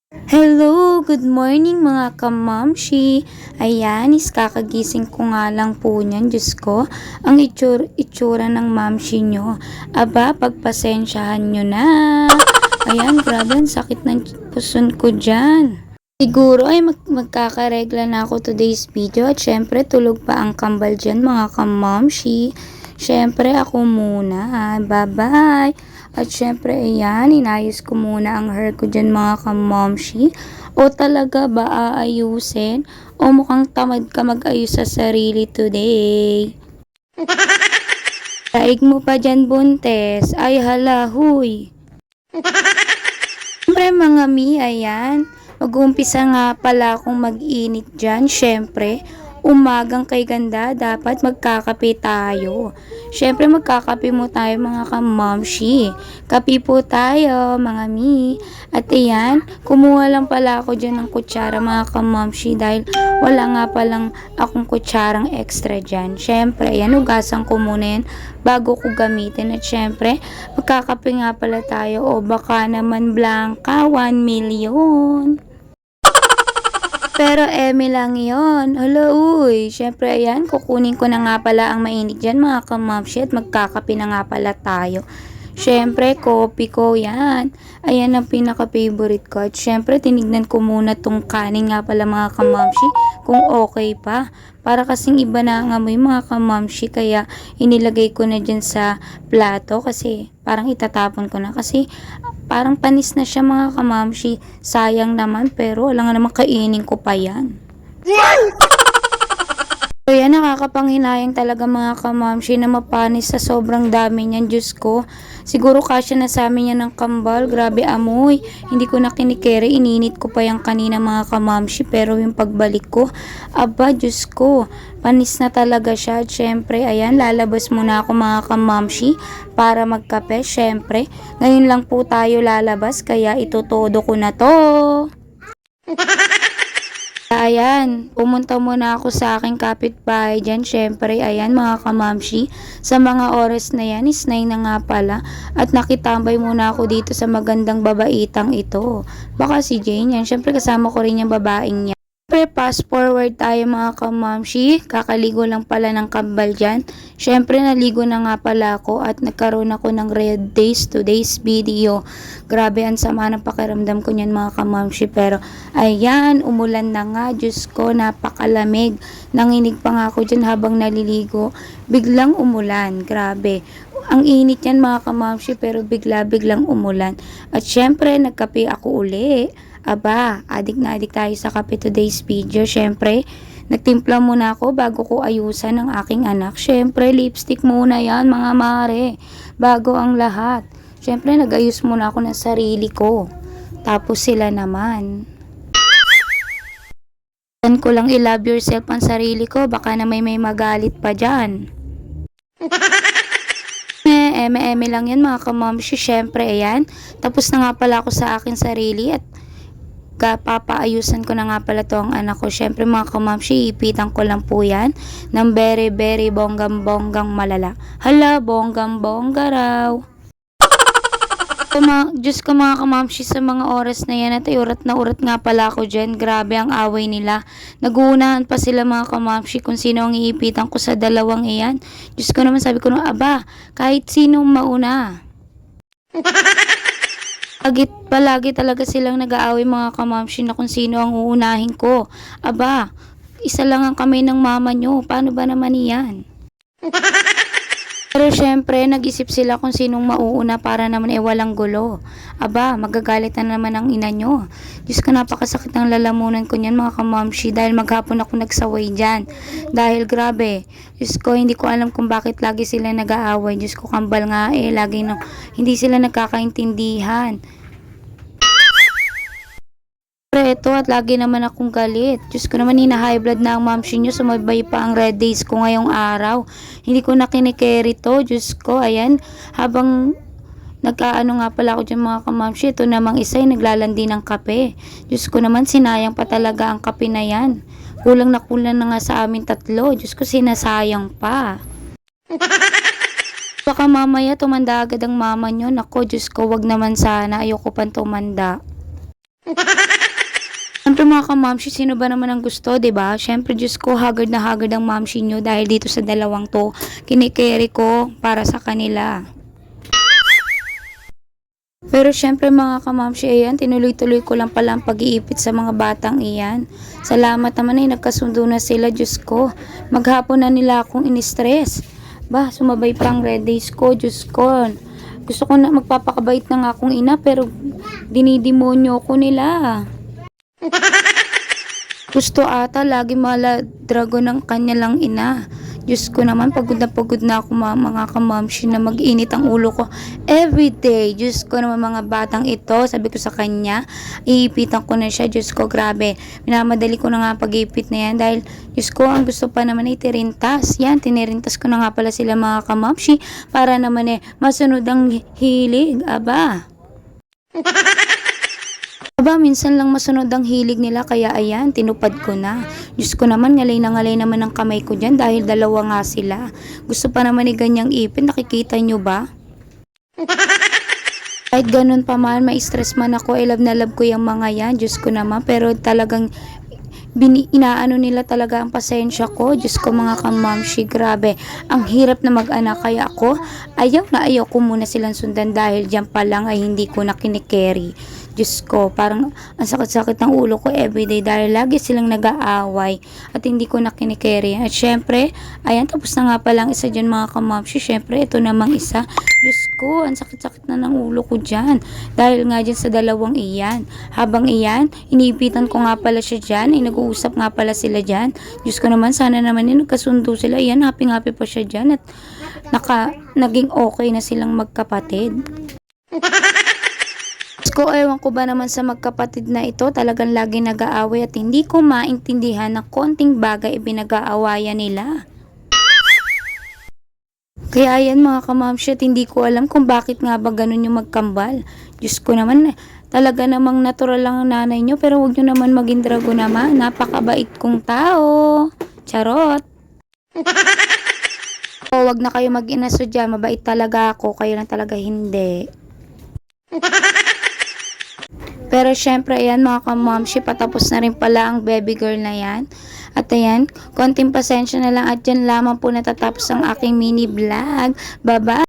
Hello, good morning mga kamamshi. Ayan, kakagising ko nga lang po niyan. Diyos ko, ang itsura ng mamshi nyo. Aba, pagpasensyahan nyo na. Ayan, grabe, ang sakit ng puson ko dyan. Siguro ay magkakaregla na ako today's video at syempre tulog pa ang kambal dyan mga kamamshi. Syempre ako muna. Bye-bye. At syempre ayan, inayos ko muna ang hair ko dyan mga kamamshi. O talaga ba aayusin? O mukhang tamad ka mag-ayos sa sarili today? Daig mo pa dyan buntes. Ay hala, huy. Siyempre mga mi, ayan. Mag-uumpisa nga pala akong mag-init dyan. Siyempre, umagang kay ganda, dapat magkakape tayo. Siyempre, magkakape mo tayo mga kamamshi. Kape po tayo mga mi. At ayan, kumuha lang pala ako dyan ng kutsara mga kamamshi dahil wala nga palang akong kutsarang extra dyan. Siyempre, ayan, ugasan ko muna yan bago ko gamitin. At syempre, magkakape nga pala tayo o baka naman Blanca, 1 million. Pero eme lang yon. Hala, uy. Syempre, ayan, kukunin ko na nga pala ang mainit dyan mga kamamshi at magkakape na nga pala tayo. Syempre, kopi ko yan. Ayan ang pinaka-favorite ko. At syempre, tinignan ko muna tong kanin nga pala mga kamamshi kung okay pa. Para kasing iba na ang amoy mga kamamshi kaya inilagay ko na dyan sa plato kasi parang itatapon ko na kasi parang panis na siya mga kamamshi. Sayang naman pero wala nga naman kainin ko pa yan. So yan, nakakapanghinayang talaga mga kamamshi na mapanis sa sobrang dami niyan. Diyos ko, siguro kasya na sa amin yan ng kambal. Grabe amoy. Hindi ko na kinikere. Ininit ko pa yan kanina mga kamamshi. Pero yung pagbalik ko, aba Diyos ko, panis na talaga siya. At syempre, ayan, lalabas muna ako mga kamamshi para magkape. Syempre, ngayon lang po tayo lalabas kaya itutodo ko na to. Ayan, pumunta muna ako sa aking kapitbahay dyan. Syempre, ayan mga kamamshi, sa mga oras na yan, is 9 na nga pala. At nakitambay muna ako dito sa magandang babaitang ito. Baka si Jane yan, syempre kasama ko rin yung babaeng niya. Syempre, fast forward tayo mga kamamshi. Kakaligo lang pala ng kambal dyan. Syempre, naligo na nga pala ako at nagkaroon ako ng red days today's video. Grabe, ang sama ng pakiramdam ko niyan mga kamamshi. Pero, ayan, umulan na nga. Diyos ko, napakalamig. Nanginig pa nga ako dyan habang naliligo. Biglang umulan. Grabe. Ang init yan mga kamamshi pero bigla-biglang umulan. At syempre, nagkape ako uli. Aba, adik na adik tayo sa kape today's video. Syempre, nagtimpla muna ako bago ko ayusan ang aking anak. Syempre, lipstick muna yan mga mare. Bago ang lahat. Syempre, nag-ayos muna ako ng sarili ko. Tapos sila naman. Tan ko lang i-love yourself ang sarili ko. Baka na may magalit pa dyan. Eme lang yan mga kamamshi. Syempre, ayan. Tapos na nga pala ako sa akin sarili at papaayusan ko na nga pala to ang anak ko. Syempre mga kamamshi, ipitan ko lang po yan ng very bonggang malala. Hala, bonggang raw. Diyos ko mga kamamshi, sa mga oras na yan at urat na urat nga pala ako dyan. Grabe ang away nila. Naguunahan pa sila mga kamamshi kung sino ang iipitan ko sa dalawang iyan. Diyos ko naman, sabi ko na, aba, kahit sino mauna. Palagi talaga silang nag-aaway mga kamamshi na kung sino ang uunahin ko. Aba, isa lang ang kamay ng mama nyo. Paano ba naman iyan? Pero syempre, nag-isip sila kung sinong mauuna para naman walang gulo. Aba, magagalit na naman ang ina nyo. Diyos ko, napakasakit ng lalamunan ko niyan mga kamamshi dahil maghapon ako nagsaway dyan. Dahil grabe, Diyos ko, hindi ko alam kung bakit lagi sila nag-aaway. Diyos ko, kambal nga lagi hindi sila nagkakaintindihan. Pero ito at lagi naman akong galit. Diyos ko naman, high blood na ang mamshi nyo. Sumabay pa ang red days ko ngayong araw. Hindi ko na kinikerry to. Diyos ko, ayan. Habang nagkaano nga pala ako dyan mga kamamshi. Ito namang isa ay naglalandi ng kape. Diyos ko naman, sinayang pa talaga ang kape na yan. Kulang na nga sa amin tatlo. Diyos ko, sinasayang pa. Baka mamaya tumanda agad ang mama nyo. Nako, Diyos ko, wag naman sana. Ayoko pang tumanda. Siyempre mga kamamshi, sino ba naman ang gusto, 'di ba? Siyempre Diyos ko, haggard na haggard ang mamshi nyo dahil dito sa dalawang to. Kinikerry ko para sa kanila. Pero syempre mga kamamshi, ayan, tinuloy-tuloy ko lang pala ang pag-iipit sa mga batang iyan. Salamat naman ay nagkasundo na sila, Diyos ko. Maghapon na nila akong in-stress. Ba, sumabay pa ang red days ko, Diyos ko. Gusto ko na magpapakabait na nga akong ina pero dinidemonyo ko nila. Gusto ata lagi maladrago ng kanya lang ina. Diyos ko naman, pagod na ako mga kamamshi na mag-init ang ulo ko everyday. Diyos ko naman mga batang ito, sabi ko sa kanya, iipitan ko na siya. Diyos ko, grabe. Minamadali ko na nga pag-ipit na yan dahil Diyos ko, ang gusto pa naman ay tirintas. Yan, tinirintas ko na nga pala sila mga kamamshi para naman masunod ang hilig. Aba, minsan lang masunod ang hilig nila kaya ayan, tinupad ko na. Diyos ko naman, ngalay naman ang kamay ko dyan dahil dalawa nga sila. Gusto pa naman ni ganyang ipin, nakikita nyo ba? Kahit ganun pa man, ma-stress man ako, love na love ko yung mga yan, Diyos ko naman. Pero talagang inaano nila talaga ang pasensya ko. Diyos ko mga kamamshi, grabe. Ang hirap na mag-anak kaya ako. Ayaw ko muna silang sundan dahil dyan pa lang ay hindi ko na kinikerry. Diyos ko, parang ang sakit-sakit ng ulo ko everyday dahil lagi silang nag-aaway at hindi ko na kinikerry. At syempre, ayan, tapos na nga palang isa dyan mga kamamshi. Syempre, ito namang isa. Diyos ko, ang sakit-sakit na ng ulo ko dyan. Dahil nga dyan sa dalawang iyan. Habang iyan, iniipitan ko nga pala siya dyan. Nag-uusap nga pala sila dyan. Diyos ko naman, sana naman nagkasundo sila. Iyan, happy-happy pa siya dyan. At naging okay na silang magkapatid. Ko, ewan ko ba naman sa magkapatid na ito, talagang lagi nag-aaway at hindi ko maintindihan na konting bagay ibinag-aawayan nila. Kaya yan mga kamamshi, hindi ko alam kung bakit nga ba ganun yung magkambal. Diyos ko naman, talaga namang natural lang ang nanay nyo, pero huwag nyo naman maging drago naman. Napakabait kong tao. Charot. O, wag na kayo mag-inaso dyan, mabait talaga ako, kayo lang talaga hindi. Pero syempre, ayan mga kamamshi, patapos na rin pala ang baby girl na yan. At ayan, konting pasensya na lang at dyan lamang po natatapos ang aking mini vlog. Bye-bye!